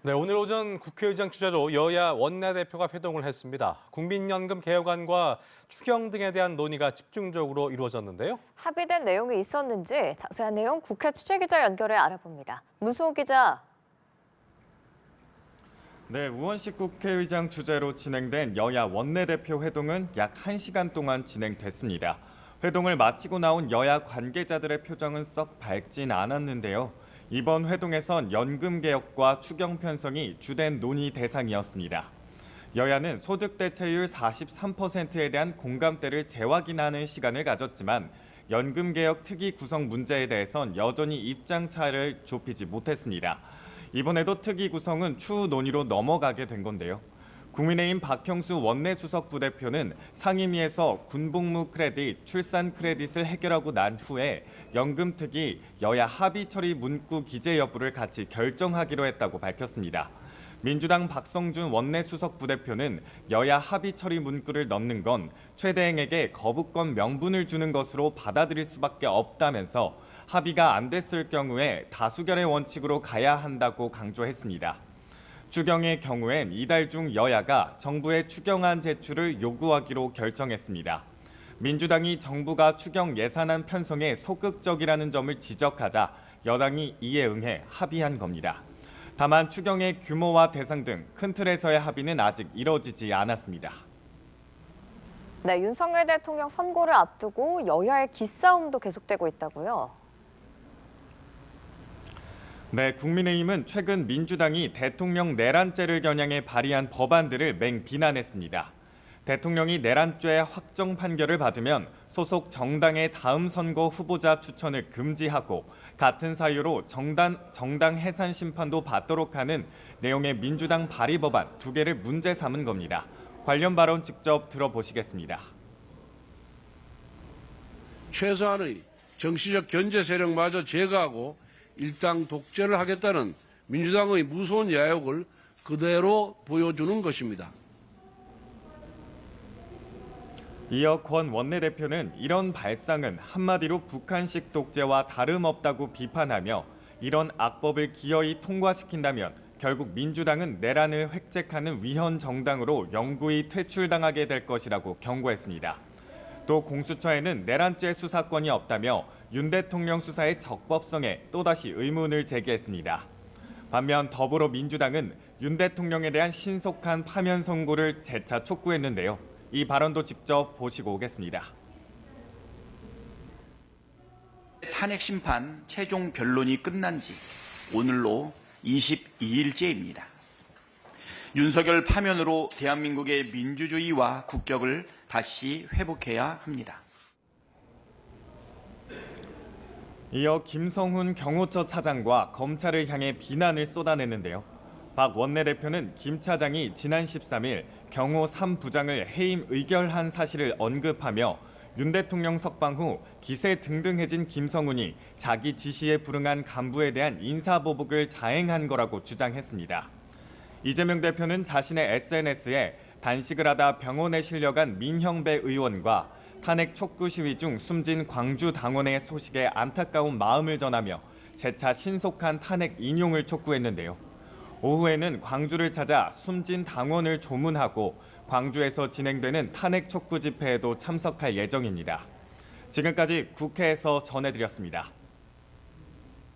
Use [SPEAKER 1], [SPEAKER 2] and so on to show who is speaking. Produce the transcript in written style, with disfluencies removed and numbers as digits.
[SPEAKER 1] 네, 오늘 오전 국회의장 주재로 여야 원내대표가 회동을 했습니다. 국민연금 개혁안과 추경 등에 대한 논의가 집중적으로 이루어졌는데요.
[SPEAKER 2] 합의된 내용이 있었는지 자세한 내용 국회 취재기자 연결해 알아봅니다. 문수호 기자.
[SPEAKER 3] 네, 우원식 국회의장 주재로 진행된 여야 원내대표 회동은 약 1시간 동안 진행됐습니다. 회동을 마치고 나온 여야 관계자들의 표정은 썩 밝진 않았는데요. 이번 회동에선 연금 개혁과 추경 편성이 주된 논의 대상이었습니다. 여야는 소득 대체율 43%에 대한 공감대를 재확인하는 시간을 가졌지만 연금 개혁 특위 구성 문제에 대해선 여전히 입장 차를 좁히지 못했습니다. 이번에도 특위 구성은 추후 논의로 넘어가게 된 건데요. 국민의힘 박형수 원내수석 부대표는 상임위에서 군복무 크레딧, 출산 크레딧을 해결하고 난 후에 연금특위 여야 합의 처리 문구 기재 여부를 같이 결정하기로 했다고 밝혔습니다. 민주당 박성준 원내수석 부대표는 여야 합의 처리 문구를 넣는 건 최대행에게 거부권 명분을 주는 것으로 받아들일 수밖에 없다면서 합의가 안 됐을 경우에 다수결의 원칙으로 가야 한다고 강조했습니다. 추경의 경우엔 이달 중 여야가 정부의 추경안 제출을 요구하기로 결정했습니다. 민주당이 정부가 추경 예산안 편성에 소극적이라는 점을 지적하자 여당이 이에 응해 합의한 겁니다. 다만 추경의 규모와 대상 등 큰 틀에서의 합의는 아직 이뤄지지 않았습니다.
[SPEAKER 2] 네, 윤석열 대통령 선고를 앞두고 여야의 기싸움도 계속되고 있다고요.
[SPEAKER 3] 네, 국민의힘은 최근 민주당이 대통령 내란죄를 겨냥해 발의한 법안들을 맹비난했습니다. 대통령이 내란죄 확정 판결을 받으면 소속 정당의 다음 선거 후보자 추천을 금지하고 같은 사유로 정당 해산 심판도 받도록 하는 내용의 민주당 발의 법안 2개를 문제 삼은 겁니다. 관련 발언 직접 들어보시겠습니다.
[SPEAKER 4] 최소한의 정치적 견제 세력마저 제거하고 일당 독재를 하겠다는 민주당의 무서운 야욕을 그대로 보여주는 것입니다.
[SPEAKER 3] 이어 권 원내대표는 이런 발상은 한마디로 북한식 독재와 다름없다고 비판하며 이런 악법을 기어이 통과시킨다면 결국 민주당은 내란을 획책하는 위헌 정당으로 영구히 퇴출당하게 될 것이라고 경고했습니다. 또 공수처에는 내란죄 수사권이 없다며 윤 대통령 수사의 적법성에 또다시 의문을 제기했습니다. 반면 더불어민주당은 윤 대통령에 대한 신속한 파면 선고를 재차 촉구했는데요. 이 발언도 직접 보시고 오겠습니다.
[SPEAKER 5] 탄핵 심판 최종 변론이 끝난 지 오늘로 22일째입니다. 윤석열 파면으로 대한민국의 민주주의와 국격을 다시 회복해야 합니다.
[SPEAKER 3] 이어 김성훈 경호처 차장과 검찰을 향해 비난을 쏟아냈는데요. 박 원내대표는 김 차장이 지난 13일 경호 3부장을 해임 의결한 사실을 언급하며 윤 대통령 석방 후 기세 등등해진 김성훈이 자기 지시에 불응한 간부에 대한 인사보복을 자행한 거라고 주장했습니다. 이재명 대표는 자신의 SNS에 단식을 하다 병원에 실려간 민형배 의원과 탄핵 촉구 시위 중 숨진 광주 당원의 소식에 안타까운 마음을 전하며 재차 신속한 탄핵 인용을 촉구했는데요. 오후에는 광주를 찾아 숨진 당원을 조문하고 광주에서 진행되는 탄핵 촉구 집회에도 참석할 예정입니다. 지금까지 국회에서 전해드렸습니다.